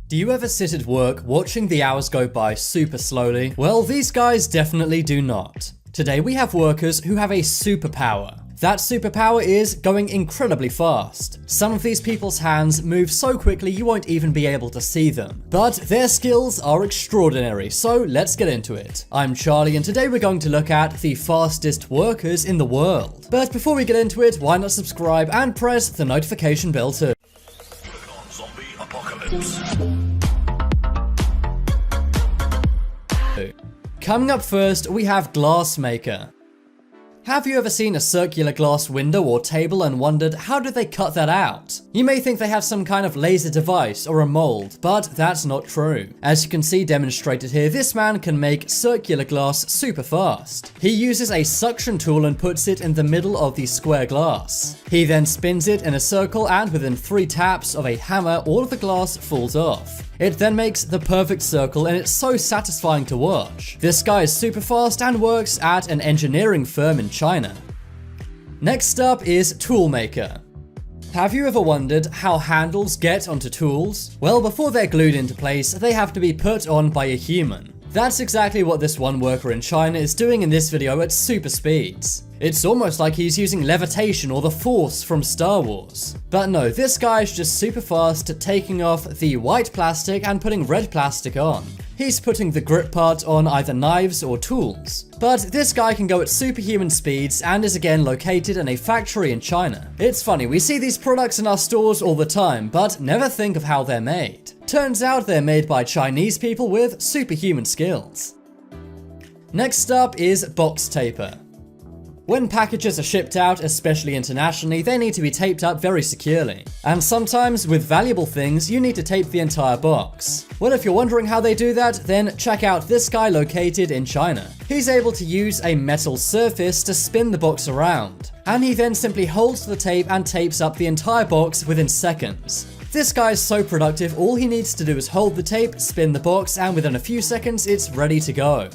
Do you ever sit at work watching the hours go by super slowly? Well, these guys definitely do not. Today we have workers who have a superpower. That superpower is going incredibly fast. Some of these people's hands move so quickly you won't even be able to see them. But their skills are extraordinary, so let's get into it. I'm Charlie and today we're going to look at the fastest workers in the world. But before we get into it, why not subscribe and press the notification bell too. Zombie apocalypse. Coming up first, we have glassmaker. Have you ever seen a circular glass window or table and wondered how did they cut that out? You may think they have some kind of laser device or a mold, but that's not true. As you can see demonstrated here, this man can make circular glass super fast. He uses a suction tool and puts it in the middle of the square glass. He then spins it in a circle and within 3 taps of a hammer, all of the glass falls off. It then makes the perfect circle and it's so satisfying to watch. This guy is super fast and works at an engineering firm in China. Next up is toolmaker. Have you ever wondered how handles get onto tools? Well, before they're glued into place, they have to be put on by a human. That's exactly what this one worker in China is doing in this video at super speeds. It's almost like he's using levitation or the Force from Star Wars. But no, this guy is just super fast at taking off the white plastic and putting red plastic on. He's putting the grip part on either knives or tools. But this guy can go at superhuman speeds and is again located in a factory in China. It's funny, we see these products in our stores all the time, but never think of how they're made. Turns out they're made by Chinese people with superhuman skills. Next up is box taper. When packages are shipped out, especially internationally, they need to be taped up very securely. And sometimes, with valuable things, you need to tape the entire box. Well, if you're wondering how they do that, then check out this guy located in China. He's able to use a metal surface to spin the box around. And he then simply holds the tape and tapes up the entire box within seconds. This guy is so productive, all he needs to do is hold the tape, spin the box, and within a few seconds, it's ready to go.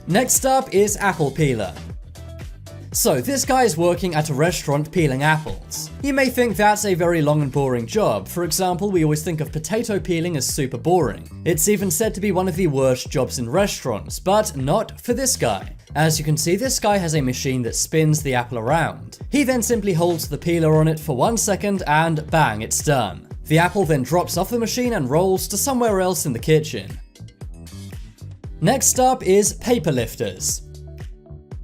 Next up is apple peeler. So this guy is working at a restaurant peeling apples. You may think that's a very long and boring job. For example, we always think of potato peeling as super boring. It's even said to be one of the worst jobs in restaurants, but not for this guy. As you can see, this guy has a machine that spins the apple around. He then simply holds the peeler on it for 1 second and bang, it's done. The apple then drops off the machine and rolls to somewhere else in the kitchen. Next up is paper lifters.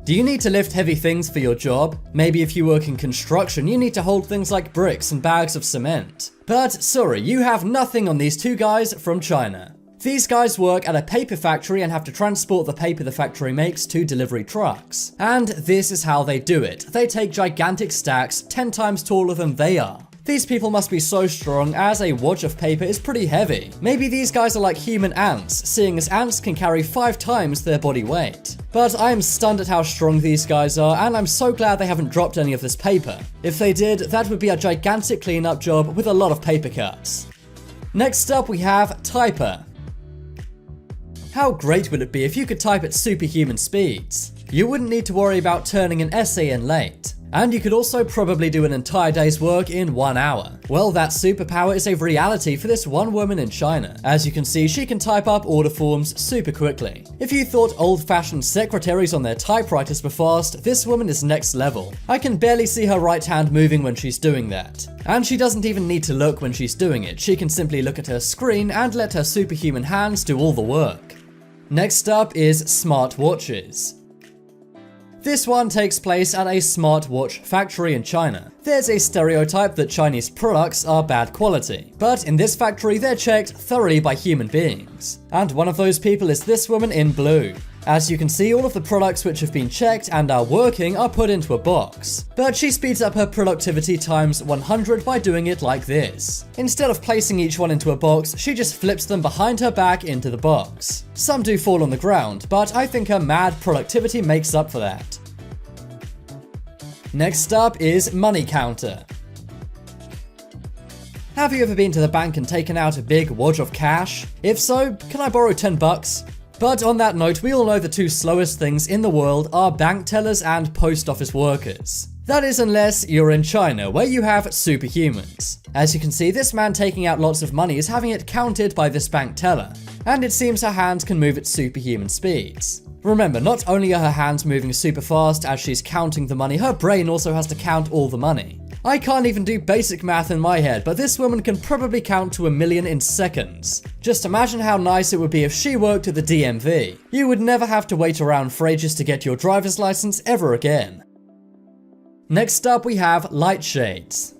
Do you need to lift heavy things for your job? Maybe if you work in construction, you need to hold things like bricks and bags of cement. But sorry, you have nothing on these two guys from China. These guys work at a paper factory and have to transport the paper the factory makes to delivery trucks. And this is how they do it. They take gigantic stacks 10 times taller than they are. These people must be so strong as a wad of paper is pretty heavy. Maybe these guys are like human ants, seeing as ants can carry 5 times their body weight. But I am stunned at how strong these guys are and I'm so glad they haven't dropped any of this paper. If they did, that would be a gigantic cleanup job with a lot of paper cuts. Next up we have typer. How great would it be if you could type at superhuman speeds? You wouldn't need to worry about turning an essay in late. And you could also probably do an entire day's work in 1 hour. Well, that superpower is a reality for this one woman in China. As you can see, she can type up order forms super quickly. If you thought old-fashioned secretaries on their typewriters were fast, this woman is next level. I can barely see her right hand moving when she's doing that. And she doesn't even need to look when she's doing it. She can simply look at her screen and let her superhuman hands do all the work. Next up is smart watches. This one takes place at a smartwatch factory in China. There's a stereotype that Chinese products are bad quality, but in this factory they're checked thoroughly by human beings. And one of those people is this woman in blue. As you can see, all of the products which have been checked and are working are put into a box. But she speeds up her productivity times 100 by doing it like this. Instead of placing each one into a box, she just flips them behind her back into the box. Some do fall on the ground, but I think her mad productivity makes up for that. Next up is money counter. Have you ever been to the bank and taken out a big wad of cash? If so, can I borrow 10 bucks? But on that note, we all know the two slowest things in the world are bank tellers and post office workers. That is unless you're in China, where you have superhumans. As you can see, this man taking out lots of money is having it counted by this bank teller, and it seems her hands can move at superhuman speeds. Remember, not only are her hands moving super fast as she's counting the money, her brain also has to count all the money. I can't even do basic math in my head, but this woman can probably count to 1,000,000 in seconds. Just imagine how nice it would be if she worked at the DMV. You would never have to wait around for ages to get your driver's license ever again. Next up, we have light shades.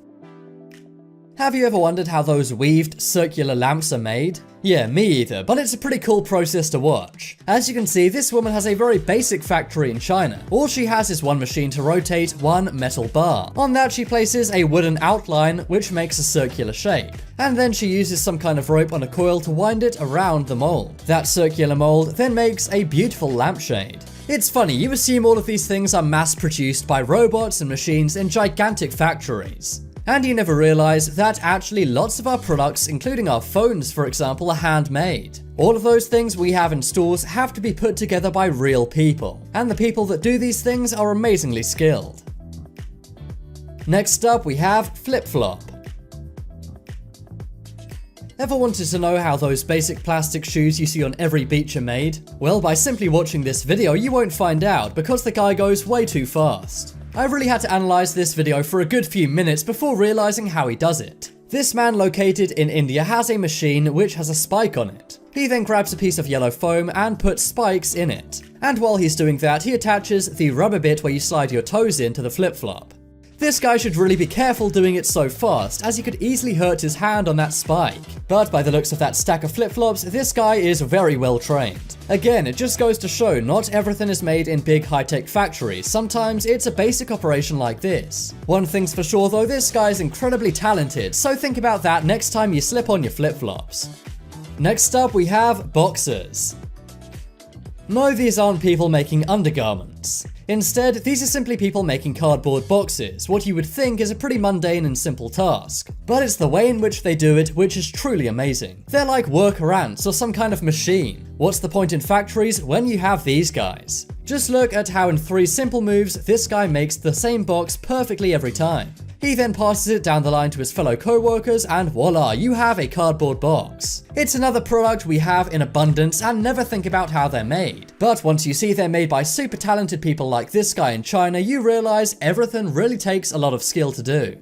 Have you ever wondered how those weaved circular lamps are made? Yeah, me either, but it's a pretty cool process to watch. As you can see, this woman has a very basic factory in China. All she has is one machine to rotate one metal bar. On that, she places a wooden outline, which makes a circular shape. And then she uses some kind of rope on a coil to wind it around the mold. That circular mold then makes a beautiful lampshade. It's funny, you assume all of these things are mass-produced by robots and machines in gigantic factories. And you never realize that actually lots of our products, including our phones for example, are handmade. All of those things we have in stores have to be put together by real people. And the people that do these things are amazingly skilled. Next up, we have flip-flop. Ever wanted to know how those basic plastic shoes you see on every beach are made? Well, by simply watching this video, you won't find out because the guy goes way too fast. I really had to analyze this video for a good few minutes before realizing how he does it. This man located in India has a machine which has a spike on it. He then grabs a piece of yellow foam and puts spikes in it. And while he's doing that, he attaches the rubber bit where you slide your toes into the flip-flop. This guy should really be careful doing it so fast, as he could easily hurt his hand on that spike. But by the looks of that stack of flip-flops, this guy is very well trained. Again, it just goes to show not everything is made in big high-tech factories. Sometimes it's a basic operation like this. One thing's for sure though, this guy is incredibly talented, so think about that next time you slip on your flip-flops. Next up, we have boxers. No, these aren't people making undergarments. Instead, these are simply people making cardboard boxes, what you would think is a pretty mundane and simple task. But it's the way in which they do it which is truly amazing. They're like worker ants or some kind of machine. What's the point in factories when you have these guys? Just look at how in 3 simple moves this guy makes the same box perfectly every time. He then passes it down the line to his fellow co-workers and voila, you have a cardboard box. It's another product we have in abundance and never think about how they're made. But once you see they're made by super talented people like this guy in China, you realize everything really takes a lot of skill to do.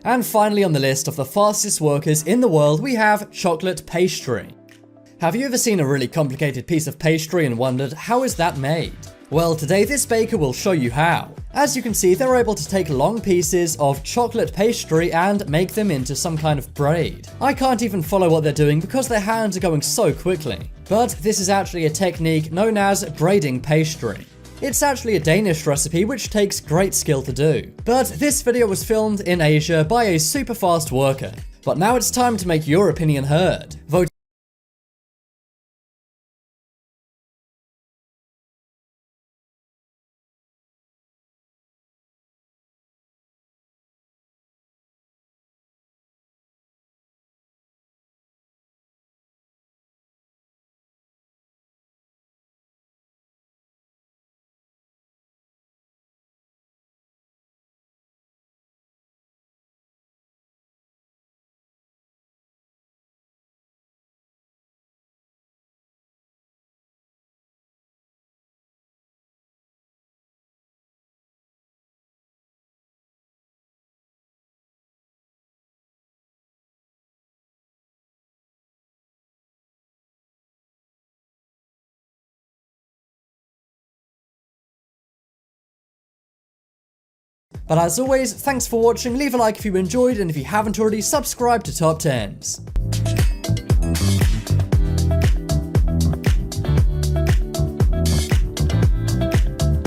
And finally on the list of the fastest workers in the world, we have chocolate pastry. Have you ever seen a really complicated piece of pastry and wondered, how is that made? Well, today this baker will show you how. As you can see, they're able to take long pieces of chocolate pastry and make them into some kind of braid. I can't even follow what they're doing because their hands are going so quickly. But this is actually a technique known as braiding pastry. It's actually a Danish recipe which takes great skill to do. But this video was filmed in Asia by a super fast worker. But now it's time to make your opinion heard. Vote But as always, thanks for watching, leave a like if you enjoyed, and if you haven't already, subscribe to Top 10s.